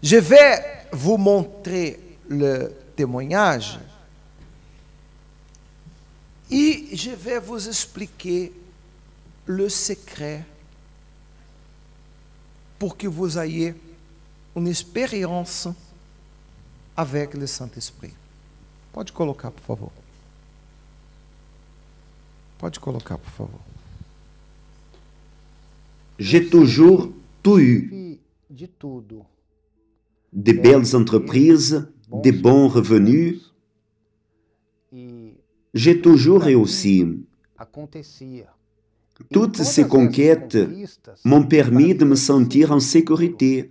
Je vais vous montrer le témoignage et je vais vous expliquer le secret pour que vous ayez une expérience avec le Saint-Esprit. Pode colocar, por favor. Pode colocar, por favor. J'ai toujours tout eu. De tudo. De belles entreprises, de bons revenus. E J'ai toujours réussi. acontecia. Toutes ces conquêtes m'ont permis de me sentir en sécurité.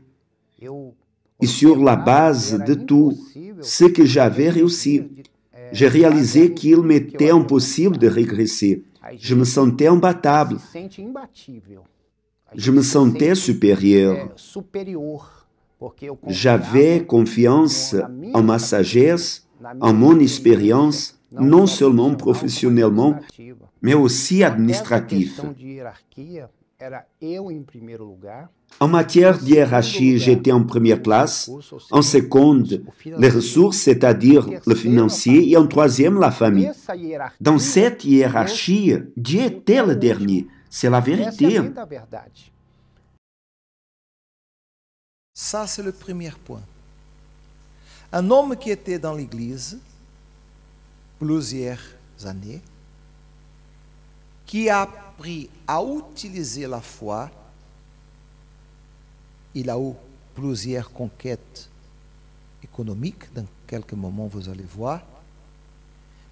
Et sur la base de tout ce que j'avais réussi, j'ai réalisé qu'il m'était impossible de régresser. Je me sentais imbattable. Je me sentais supérieur. J'avais confiance en ma sagesse, en mon expérience, non seulement professionnellement, mais aussi administratif. En matière de hiérarchie, j'étais en première place, en seconde, les ressources, c'est-à-dire le financier, et en troisième, la famille. Dans cette hiérarchie, Dieu était le dernier. C'est la vérité. Ça, c'est le premier point. Un homme qui était dans l'église plusieurs années, qui a appris à utiliser la foi, il a eu plusieurs conquêtes économiques, dans quelques moments vous allez voir,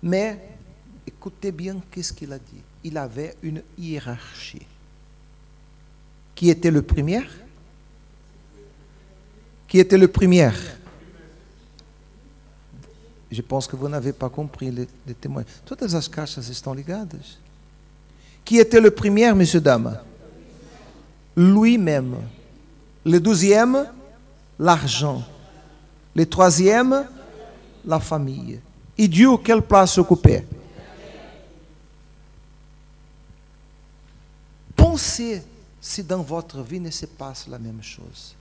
mais écoutez bien qu'est-ce qu'il a dit. Il avait une hiérarchie. Qui était le premier? Qui était le premier? Je pense que vous n'avez pas compris les témoins. Todas as caixas estão ligadas. Qui était le premier, messieurs, dames? Lui-même. Le deuxième, l'argent. Le troisième, la famille. Et Dieu, quelle place occupait? Pensez si dans votre vie ne se passe la même chose.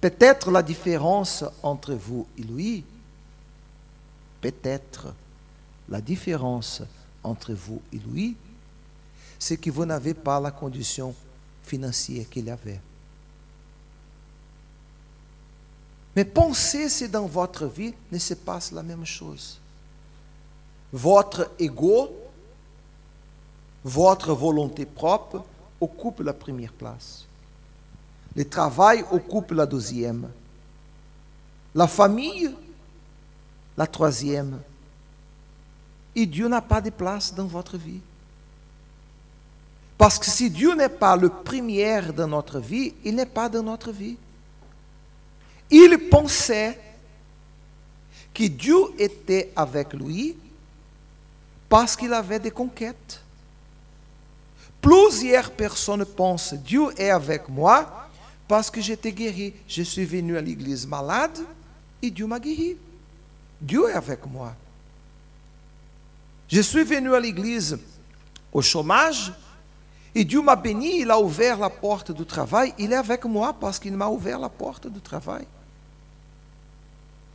Peut-être la différence entre vous et lui, peut-être la différence entre vous et lui, c'est que vous n'avez pas la condition financière qu'il avait. Mais pensez si dans votre vie ne se passe la même chose. Votre ego, votre volonté propre occupe la première place. Le travail occupe la deuxième. La famille, la troisième. Et Dieu n'a pas de place dans votre vie. Parce que si Dieu n'est pas le premier dans notre vie, il n'est pas dans notre vie. Il pensait que Dieu était avec lui parce qu'il avait des conquêtes. Plusieurs personnes pensent, Dieu est avec moi parce que j'étais guéri. Je suis venu à l'église malade et Dieu m'a guéri. Dieu est avec moi. Je suis venu à l'église au chômage et Dieu m'a béni, il a ouvert la porte du travail. Il est avec moi parce qu'il m'a ouvert la porte du travail.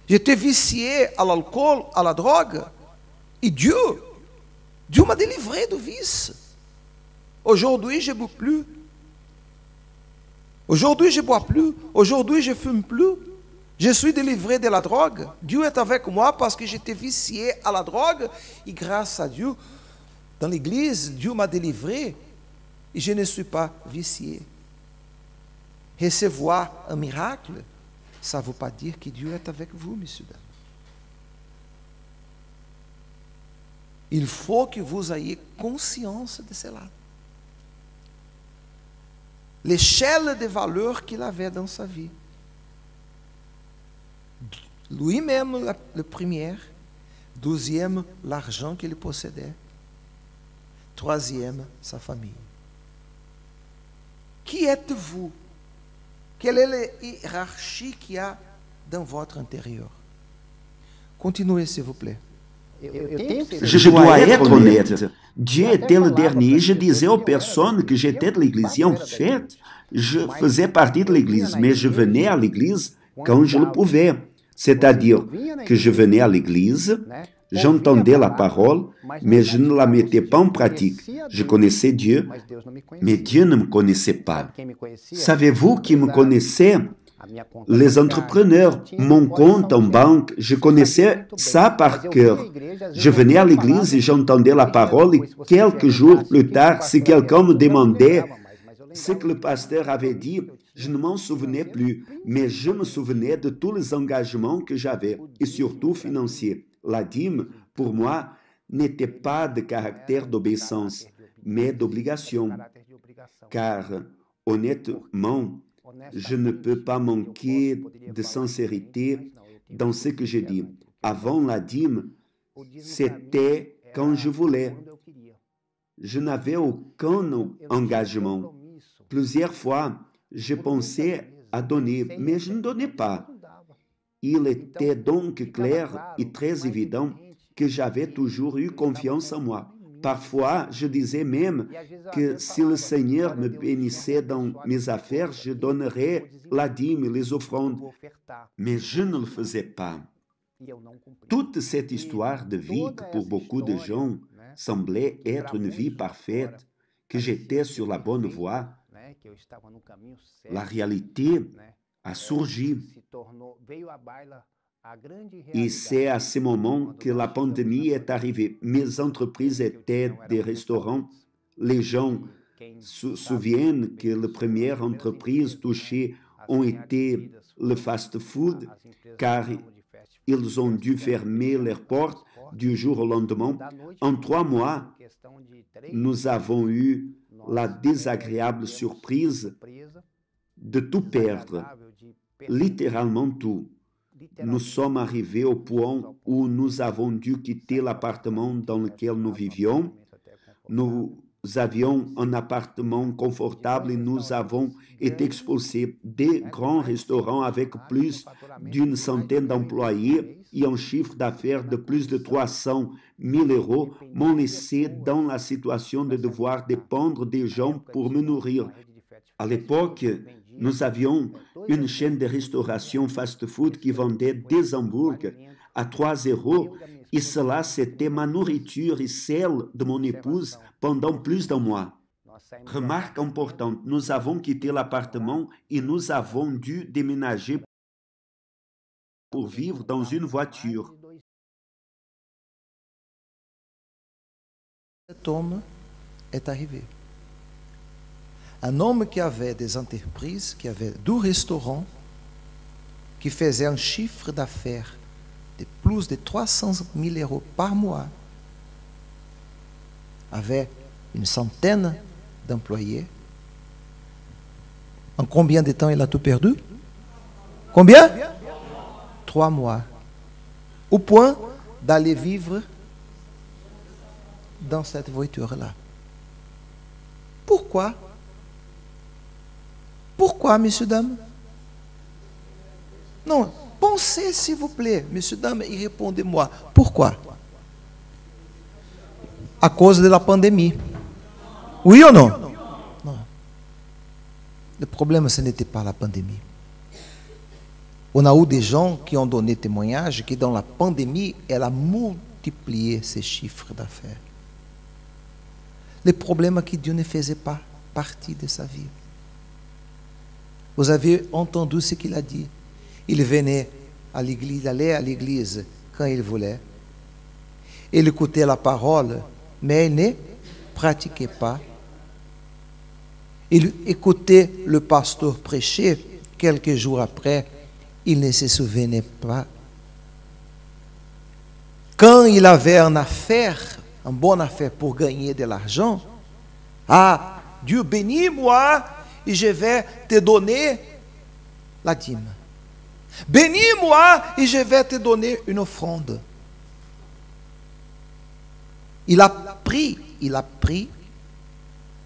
J'étais vicié à l'alcool, à la drogue. Et Dieu m'a délivré du vice. Aujourd'hui, je ne bois plus. Aujourd'hui, je ne bois plus. Aujourd'hui, je ne fume plus. Je suis délivré de la drogue. Dieu est avec moi parce que j'étais vicié à la drogue. Et grâce à Dieu, dans l'église, Dieu m'a délivré. Et je ne suis pas vicié. Recevoir un miracle, ça ne veut pas dire que Dieu est avec vous, messieurs, dames. Il faut que vous ayez conscience de cela. L'échelle de valeur qu'il avait dans sa vie. Lui-même, le premier. Deuxième, l'argent qu'il possédait. Troisième, sa famille. Qui êtes-vous? Quelle est la hiérarchie qu'il y a dans votre intérieur? Continuez, s'il vous plaît. Je dois être honnête. Dieu était le dernier. Je disais aux personnes que j'étais de l'église. Et en fait, je faisais partie de l'église, mais je venais à l'église quand je le pouvais. C'est-à-dire que je venais à l'église, j'entendais la parole, mais je ne la mettais pas en pratique. Je connaissais Dieu, mais Dieu ne me connaissait pas. Savez-vous qui me connaissait? Les entrepreneurs, mon compte en banque, je connaissais ça par cœur. Je venais à l'église et j'entendais la parole et quelques jours plus tard, si quelqu'un me demandait ce que le pasteur avait dit, je ne m'en souvenais plus, mais je me souvenais de tous les engagements que j'avais, et surtout financiers. La dîme, pour moi, n'était pas de caractère d'obéissance, mais d'obligation, car honnêtement, je ne peux pas manquer de sincérité dans ce que je dis. Avant la dîme, c'était quand je voulais. Je n'avais aucun engagement. Plusieurs fois, je pensais à donner, mais je ne donnais pas. Il était donc clair et très évident que j'avais toujours eu confiance en moi. Parfois, je disais même que si le Seigneur me bénissait dans mes affaires, je donnerais la dîme et les offrandes. Mais je ne le faisais pas. Toute cette histoire de vie que pour beaucoup de gens semblait être une vie parfaite, que j'étais sur la bonne voie, la réalité a surgi. Et c'est à ce moment que la pandémie est arrivée. Mes entreprises étaient des restaurants. Les gens se souviennent que les premières entreprises touchées ont été le fast-food, car ils ont dû fermer leurs portes du jour au lendemain. En 3 mois, nous avons eu la désagréable surprise de tout perdre, littéralement tout. Nous sommes arrivés au point où nous avons dû quitter l'appartement dans lequel nous vivions. Nous avions un appartement confortable et nous avons été expulsés. Des grands restaurants avec plus d'une centaine d'employés et un chiffre d'affaires de plus de 300 000 € m'ont laissé dans la situation de devoir dépendre des gens pour me nourrir. À l'époque, nous avions une chaîne de restauration fast-food qui vendait des hamburgers à 3 € et cela, c'était ma nourriture et celle de mon épouse pendant plus d'un mois. Remarque importante, nous avons quitté l'appartement et nous avons dû déménager pour vivre dans une voiture. Cet homme est arrivé. Un homme qui avait des entreprises, qui avait 2 restaurants, qui faisait un chiffre d'affaires de plus de 300 000 € par mois, avait une centaine d'employés. En combien de temps il a tout perdu? Combien? 3 mois. Au point d'aller vivre dans cette voiture-là. Pourquoi? Pourquoi, messieurs, dames? Non, pensez s'il vous plaît, messieurs, dames, et répondez-moi. Pourquoi? À cause de la pandémie. Oui ou non? Non. Le problème, ce n'était pas la pandémie. On a eu des gens qui ont donné témoignage que dans la pandémie, elle a multiplié ses chiffres d'affaires. Le problème est que Dieu ne faisait pas partie de sa vie. Vous avez entendu ce qu'il a dit. Il venait à l'église, il allait à l'église quand il voulait. Il écoutait la parole, mais il ne pratiquait pas. Il écoutait le pasteur prêcher. Quelques jours après, il ne se souvenait pas. Quand il avait une affaire, une bonne affaire pour gagner de l'argent, ah, Dieu bénis-moi et je vais te donner la dîme. Bénis-moi et je vais te donner une offrande. Il a appris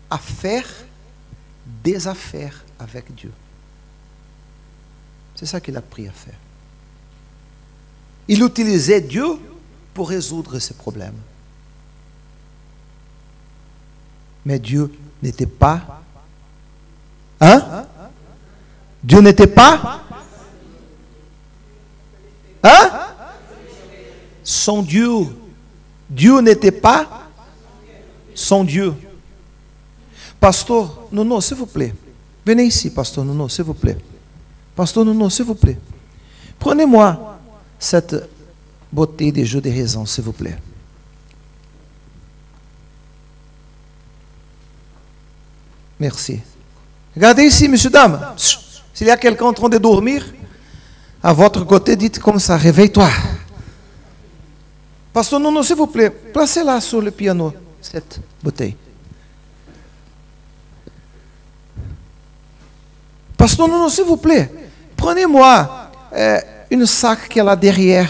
à faire des affaires avec Dieu. C'est ça qu'il a appris à faire. Il utilisait Dieu pour résoudre ses problèmes. Mais Dieu n'était pas... Hein? Dieu n'était pas... Hein? Son Dieu. Dieu n'était pas son Dieu. Pasteur Nuno, s'il vous plaît. Venez ici, Pasteur Nuno, s'il vous plaît. Pasteur Nuno, s'il vous plaît. Prenez-moi cette bouteille de jus de raisin, s'il vous plaît. Merci. Regardez ici, monsieur, dame. S'il y a quelqu'un en train de dormir, à votre côté, dites comme ça, réveille-toi. Pasteur Nuno, s'il vous plaît, placez-la sur le piano, cette bouteille. Pasteur Nuno, s'il vous plaît, prenez-moi une sac qui est là derrière.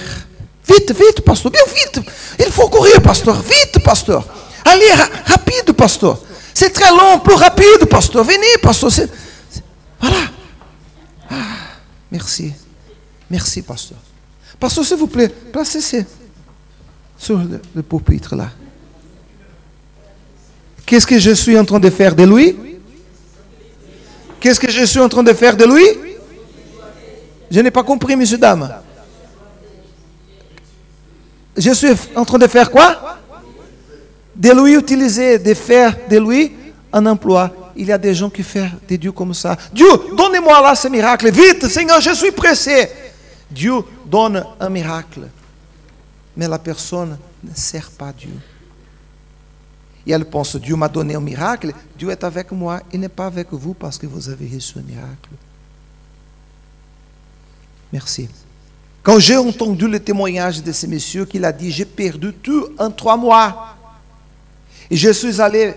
Vite, vite, pasteur, bien vite. Il faut courir, pasteur, vite, pasteur. Allez, rapide, pasteur. C'est très long, plus rapide, pasteur. Venez, pasteur. Voilà. Ah, merci. Merci, pasteur. Pasteur, s'il vous plaît, placez-se sur le pupitre là. Qu'est-ce que je suis en train de faire de lui? Qu'est-ce que je suis en train de faire de lui? Je n'ai pas compris, messieurs, dames. Je suis en train de faire quoi? De lui utiliser, de faire de lui un emploi. Il y a des gens qui font de Dieu comme ça. Dieu, donnez-moi là ce miracle. Vite, Seigneur, je suis pressé. Dieu donne un miracle. Mais la personne ne sert pas Dieu. Et elle pense, Dieu m'a donné un miracle, Dieu est avec moi, il n'est pas avec vous parce que vous avez reçu un miracle. Merci. Quand j'ai entendu le témoignage de ce monsieur qu'il a dit, j'ai perdu tout en 3 mois. Et je suis allé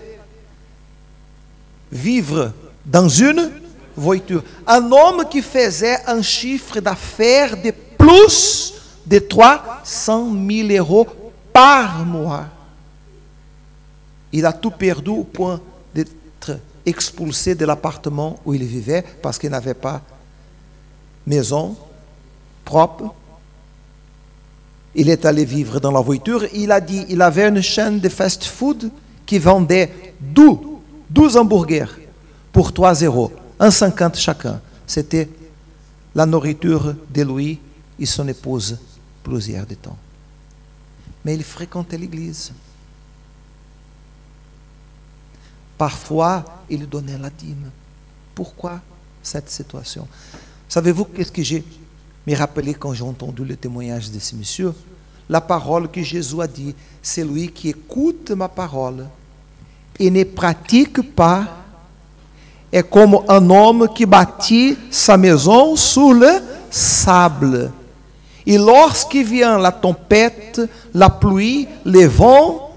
vivre dans une voiture. Un homme qui faisait un chiffre d'affaires de plus de 300 000 euros par mois. Il a tout perdu au point d'être expulsé de l'appartement où il vivait parce qu'il n'avait pas maison propre. Il est allé vivre dans la voiture. Il a dit, il avait une chaîne de fast-food qui vendait 12 hamburgers pour 3 euros, 1,50 chacun. C'était la nourriture de lui et son épouse plusieurs de temps. Mais il fréquentait l'église. Parfois, il donnait la dîme. Pourquoi cette situation? Savez-vous qu'est-ce que j'ai me rappelé quand j'ai entendu le témoignage de ce monsieur? La parole que Jésus a dit, celui qui écoute ma parole et ne pratique pas, est comme un homme qui bâtit sa maison sur le sable. Et lorsque vient la tempête, la pluie, le vent,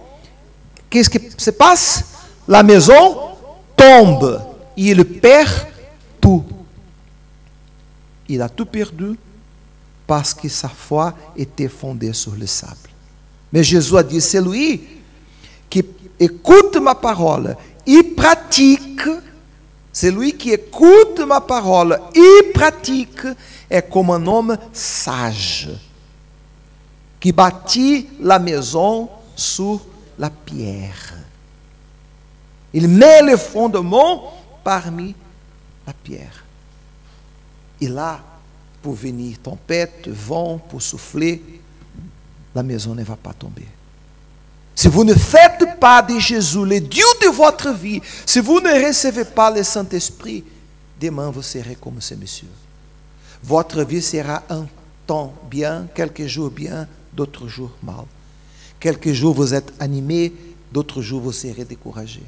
qu'est-ce qui se passe? La maison tombe et il perd tout. Il a tout perdu parce que sa foi était fondée sur le sable. Mais Jésus a dit, celui qui écoute ma parole et pratique, celui qui écoute ma parole et pratique est comme un homme sage qui bâtit la maison sur la pierre. Il met le fondement parmi la pierre. Et là, pour venir tempête, vent, pour souffler, la maison ne va pas tomber. Si vous ne faites pas de Jésus le Dieu de votre vie, si vous ne recevez pas le Saint-Esprit, demain vous serez comme ce monsieur. Votre vie sera un temps bien, quelques jours bien, d'autres jours mal. Quelques jours vous êtes animés, d'autres jours vous serez découragés.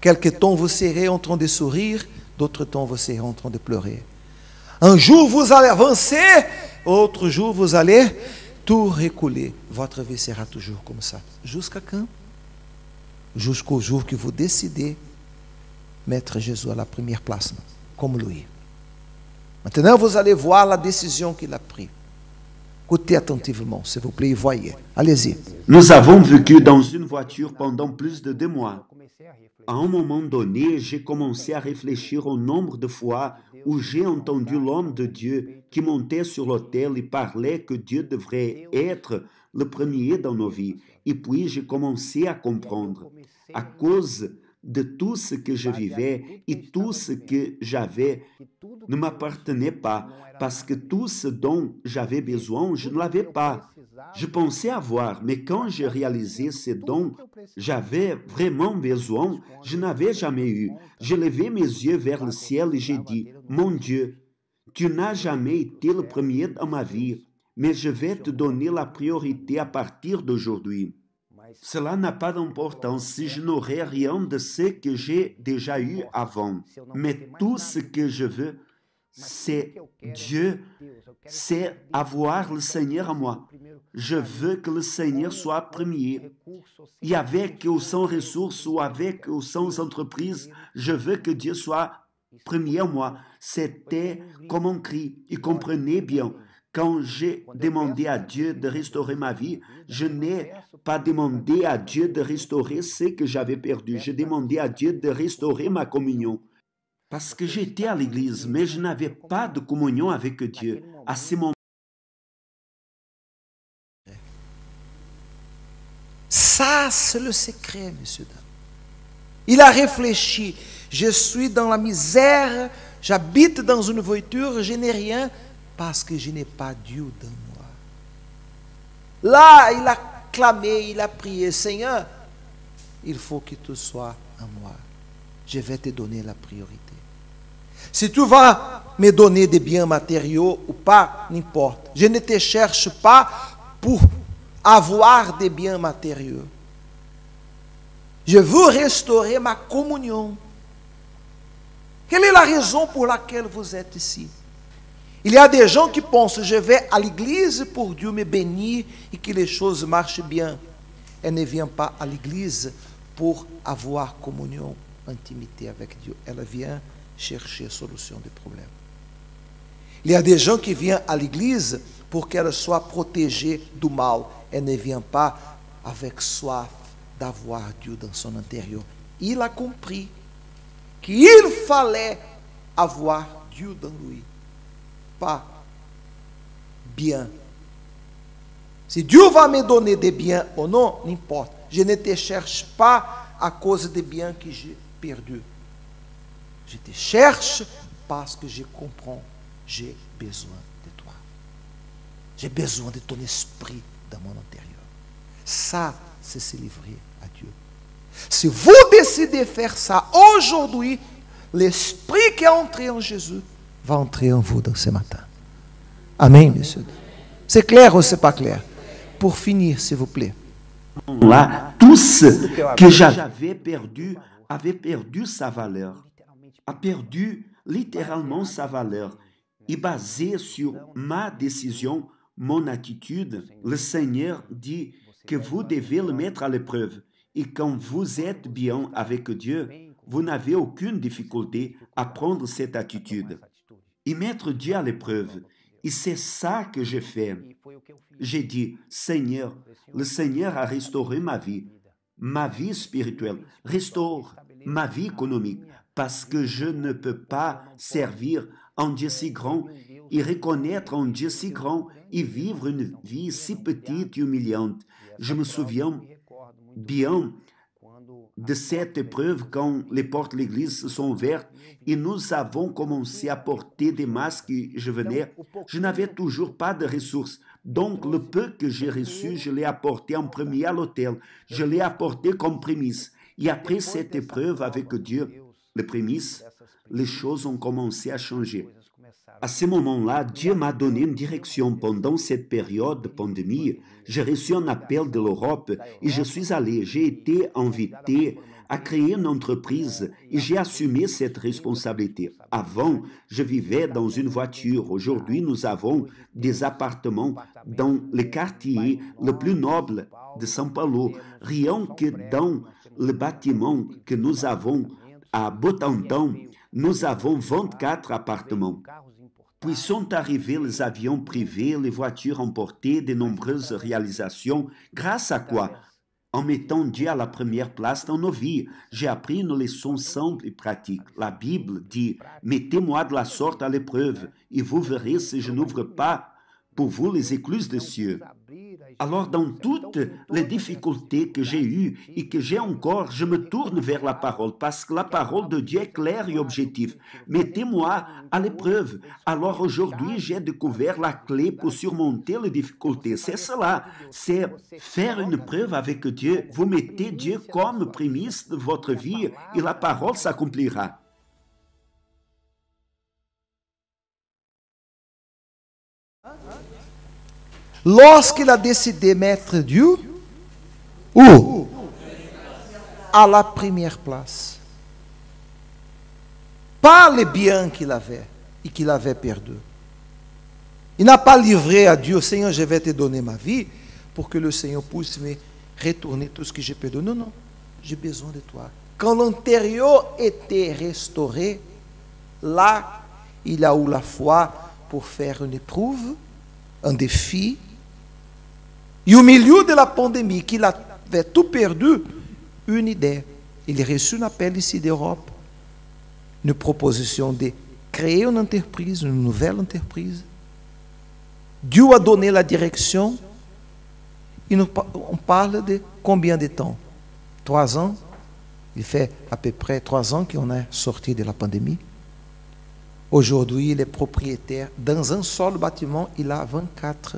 Quelque temps vous serez en train de sourire, d'autres temps vous serez en train de pleurer. Un jour vous allez avancer, autre jour vous allez tout reculer. Votre vie sera toujours comme ça. Jusqu'à quand? Jusqu'au jour que vous décidez mettre Jésus à la première place, comme lui. Maintenant vous allez voir la décision qu'il a prise. Écoutez attentivement, s'il vous plaît, et voyez. Allez-y. Nous avons vécu dans une voiture pendant plus de 2 mois. À un moment donné, j'ai commencé à réfléchir au nombre de fois où j'ai entendu l'homme de Dieu qui montait sur l'autel et parlait que Dieu devrait être le premier dans nos vies. Et puis, j'ai commencé à comprendre. À cause de tout ce que je vivais et tout ce que j'avais ne m'appartenait pas, parce que tout ce dont j'avais besoin, je ne l'avais pas. Je pensais avoir, mais quand j'ai réalisé ce dont j'avais vraiment besoin, je n'avais jamais eu. J'ai levé mes yeux vers le ciel et j'ai dit, mon Dieu, tu n'as jamais été le premier dans ma vie, mais je vais te donner la priorité à partir d'aujourd'hui. Cela n'a pas d'importance si je n'aurais rien de ce que j'ai déjà eu avant. Mais tout ce que je veux, c'est Dieu, c'est avoir le Seigneur à moi. Je veux que le Seigneur soit premier. Et avec ou sans ressources, ou avec ou sans entreprise, je veux que Dieu soit premier à moi. C'était comme un cri. Et comprenez bien, quand j'ai demandé à Dieu de restaurer ma vie, je n'ai pas demandé à Dieu de restaurer ce que j'avais perdu. J'ai demandé à Dieu de restaurer ma communion. Parce que j'étais à l'église, mais je n'avais pas de communion avec Dieu. À ce moment, ça, c'est le secret, messieurs, dames. Il a réfléchi. Je suis dans la misère, j'habite dans une voiture, je n'ai rien parce que je n'ai pas Dieu dans moi. Là, il a clamé, il a prié, Seigneur, il faut que tu sois en moi. Je vais te donner la priorité. Si tu vas me donner des biens matériaux ou pas, n'importe. Je ne te cherche pas pour avoir des biens matériaux. Je veux restaurer ma communion. Quelle est la raison pour laquelle vous êtes ici? Il y a des gens qui pensent, je vais à l'église pour Dieu me bénir et que les choses marchent bien. Elle ne vient pas à l'église pour avoir communion, intimité avec Dieu. Elle vient chercher solution des problèmes. Il y a des gens qui viennent à l'église pour qu'elle soit protégée du mal. Elle ne vient pas avec soif d'avoir Dieu dans son intérieur. Il a compris qu'il fallait avoir Dieu dans lui. Pas bien. Si Dieu va me donner des biens ou non, n'importe. Je ne te cherche pas à cause des biens que j'ai perdus. Je te cherche parce que je comprends, j'ai besoin de toi. J'ai besoin de ton esprit dans mon intérieur. Ça, c'est se livrer à Dieu. Si vous décidez de faire ça aujourd'hui, l'esprit qui est entré en Jésus va entrer en vous dans ce matin. Amen, messieurs. C'est clair ou c'est pas clair? Pour finir, s'il vous plaît. Là, tout ce que j'avais perdu avait perdu sa valeur. A perdu littéralement sa valeur. Et basé sur ma décision, mon attitude, le Seigneur dit que vous devez le mettre à l'épreuve. Et quand vous êtes bien avec Dieu, vous n'avez aucune difficulté à prendre cette attitude et mettre Dieu à l'épreuve. Et c'est ça que j'ai fait. J'ai dit, Seigneur, le Seigneur a restauré ma vie spirituelle, restaure ma vie économique, parce que je ne peux pas servir un Dieu si grand et reconnaître un Dieu si grand et vivre une vie si petite et humiliante. Je me souviens bien de cette épreuve quand les portes de l'église se sont ouvertes et nous avons commencé à porter des masques et je n'avais toujours pas de ressources. Donc, le peu que j'ai reçu, je l'ai apporté en premier à l'hôtel. Je l'ai apporté comme prémisse. Et après cette épreuve avec Dieu, les prémices, les choses ont commencé à changer. À ce moment-là, Dieu m'a donné une direction. Pendant cette période de pandémie, j'ai reçu un appel de l'Europe et je suis allé. J'ai été invité à créer une entreprise et j'ai assumé cette responsabilité. Avant, je vivais dans une voiture. Aujourd'hui, nous avons des appartements dans le quartier le plus noble de São Paulo. Rien que dans le bâtiment que nous avons à Botantão, nous avons 24 appartements. Puis sont arrivés les avions privés, les voitures emportées, de nombreuses réalisations. Grâce à quoi? En mettant Dieu à la première place dans nos vies. J'ai appris une leçon simple et pratique. La Bible dit, mettez-moi de la sorte à l'épreuve, et vous verrez si je n'ouvre pas pour vous les écluses des cieux. Alors, dans toutes les difficultés que j'ai eues et que j'ai encore, je me tourne vers la parole parce que la parole de Dieu est claire et objective. Mettez-moi à l'épreuve. Alors, aujourd'hui, j'ai découvert la clé pour surmonter les difficultés. C'est cela, c'est faire une preuve avec Dieu. Vous mettez Dieu comme prémisse de votre vie et la parole s'accomplira. Lorsqu'il a décidé de mettre Dieu, où? À la première place. Pas les biens qu'il avait et qu'il avait perdu. Il n'a pas livré à Dieu, Seigneur, je vais te donner ma vie pour que le Seigneur puisse me retourner tout ce que j'ai perdu. Non, non, j'ai besoin de toi. Quand l'intérieur était restauré, là, il a eu la foi pour faire une épreuve, un défi. Et au milieu de la pandémie, qu'il avait tout perdu, une idée. Il a reçu un appel ici d'Europe, une proposition de créer une entreprise, une nouvelle entreprise. Dieu a donné la direction. Et on parle de combien de temps? 3 ans. Il fait à peu près 3 ans qu'on est sorti de la pandémie. Aujourd'hui, il est propriétaire. Dans un seul bâtiment, il a 24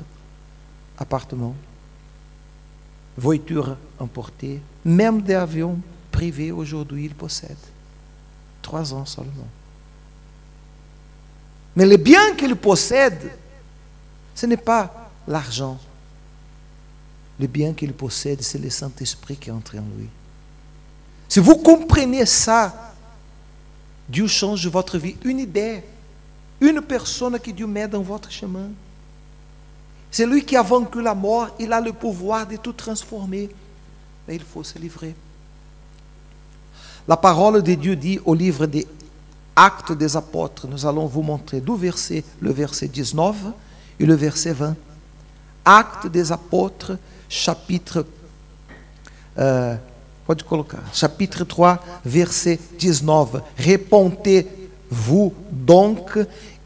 appartements. Voitures importées, même des avions privés, aujourd'hui, il possède. 3 ans seulement. Mais les biens qu'il possède, ce n'est pas l'argent. Le bien qu'il possède, c'est le Saint-Esprit qui est entré en lui. Si vous comprenez ça, Dieu change votre vie. Une idée, une personne que Dieu met dans votre chemin. C'est lui qui a vaincu la mort, il a le pouvoir de tout transformer. Mais il faut se livrer. La parole de Dieu dit au livre des Actes des Apôtres, nous allons vous montrer le verset 19 et le verset 20. Actes des Apôtres, chapitre, chapitre 3, verset 19. Répentez-vous donc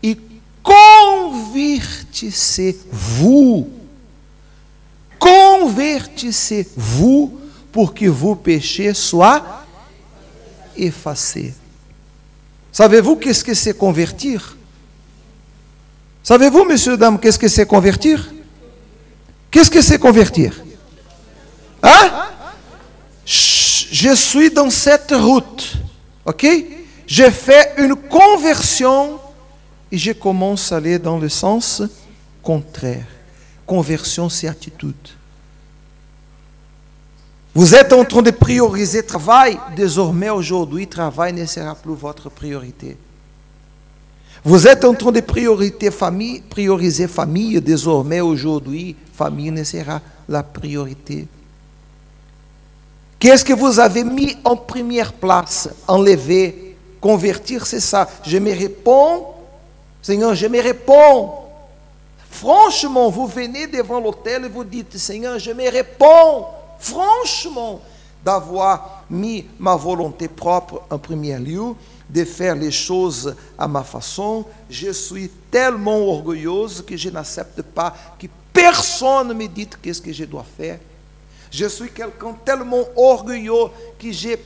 et convertissez-vous pour que vos péchés soient effacés. Savez-vous qu'est-ce que c'est convertir? Savez-vous, messieurs, dames, qu'est-ce que c'est convertir? Qu'est-ce que c'est convertir? Hein? Je suis dans cette route, ok? J'ai fait une conversion et je commence à aller dans le sens contraire. Conversion, c'est attitude. Vous êtes en train de prioriser travail. Désormais, aujourd'hui, travail ne sera plus votre priorité. Vous êtes en train de prioriser famille. Désormais, aujourd'hui, famille ne sera la priorité. Qu'est-ce que vous avez mis en première place? Enlever, convertir, c'est ça. Je me réponds, Seigneur, je me réponds. Franchement, vous venez devant l'autel et vous dites, Seigneur, je me réponds. Franchement, d'avoir mis ma volonté propre en premier lieu, de faire les choses à ma façon. Je suis tellement orgueilleuse que je n'accepte pas que personne me dise qu'est-ce que je dois faire. Je suis quelqu'un tellement orgueilleux que j'ai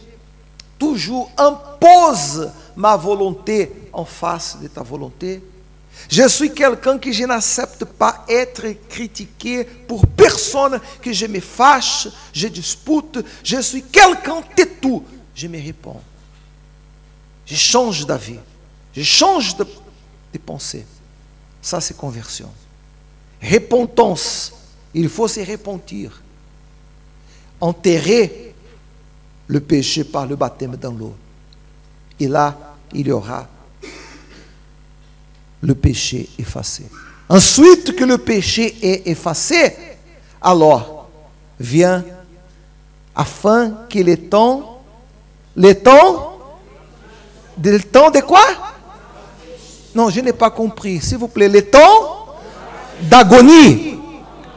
toujours impose ma volonté en face de ta volonté. Je suis quelqu'un que je n'accepte pas être critiqué pour personne, que je me fâche, je dispute. Je suis quelqu'un têtu. Je me réponds. Je change d'avis. Je change de pensée. Ça, c'est conversion. Repentance. Il faut se repentir. Enterrer le péché par le baptême dans l'eau. Et là, il y aura le péché effacé. Ensuite que le péché est effacé, alors vient afin que le temps de quoi? Non, je n'ai pas compris. S'il vous plaît, le temps d'agonie,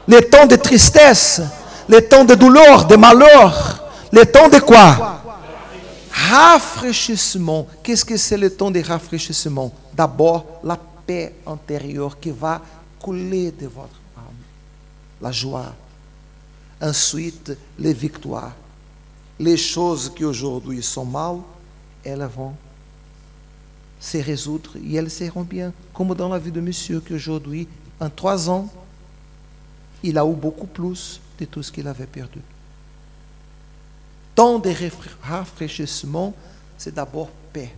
le temps de tristesse, le temps de douleur, de malheur, le temps de quoi? Rafraîchissement. Qu'est-ce que c'est le temps de rafraîchissement? D'abord, la paix intérieure qui va couler de votre âme. La joie, Ensuite, les victoires. Les choses qui aujourd'hui sont mal, elles vont se résoudre et elles seront bien. Comme dans la vie de monsieur qui aujourd'hui, en 3 ans, il a eu beaucoup plus de tout ce qu'il avait perdu. Temps de rafraîchissement, c'est d'abord paix.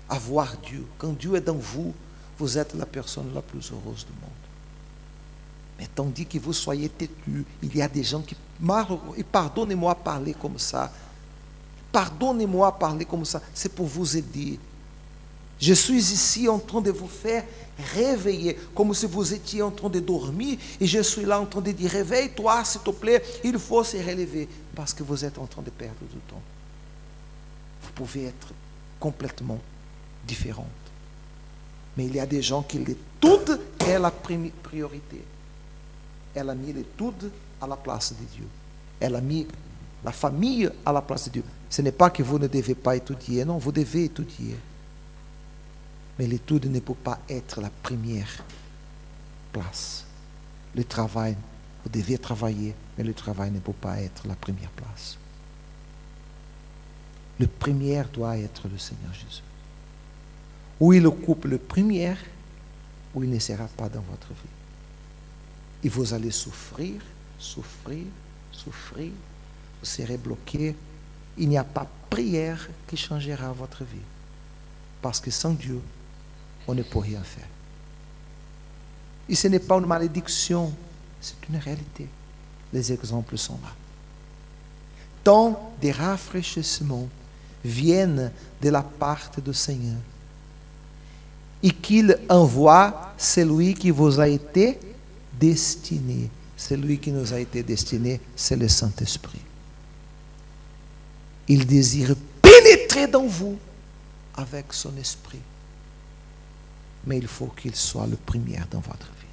Avoir Dieu. Quand Dieu est dans vous, vous êtes la personne la plus heureuse du monde. Mais tandis que vous soyez têtu, il y a des gens qui, et pardonnez-moi parler comme ça, pardonnez-moi parler comme ça, c'est pour vous aider. Je suis ici en train de vous faire réveiller, comme si vous étiez en train de dormir, et je suis là en train de dire, réveille-toi, s'il te plaît, il faut se relever, parce que vous êtes en train de perdre du temps. Vous pouvez être complètement différente. Mais il y a des gens qui l'étude est la priorité. Elle a mis l'étude à la place de Dieu. Elle a mis la famille à la place de Dieu. Ce n'est pas que vous ne devez pas étudier, non, vous devez étudier. Mais l'étude ne peut pas être la première place. Le travail, vous devez travailler, mais le travail ne peut pas être la première place. Le premier doit être le Seigneur Jésus. Ou il occupe le premier, ou il ne sera pas dans votre vie. Et vous allez souffrir, souffrir, souffrir. Vous serez bloqué. Il n'y a pas prière qui changera votre vie. Parce que sans Dieu, on ne peut rien faire. Et ce n'est pas une malédiction, c'est une réalité. Les exemples sont là. Tant de rafraîchissements viennent de la part du Seigneur. Et qu'il envoie celui qui vous a été destiné. Celui qui nous a été destiné, c'est le Saint-Esprit. Il désire pénétrer dans vous avec son esprit. Mais il faut qu'il soit le premier dans votre vie.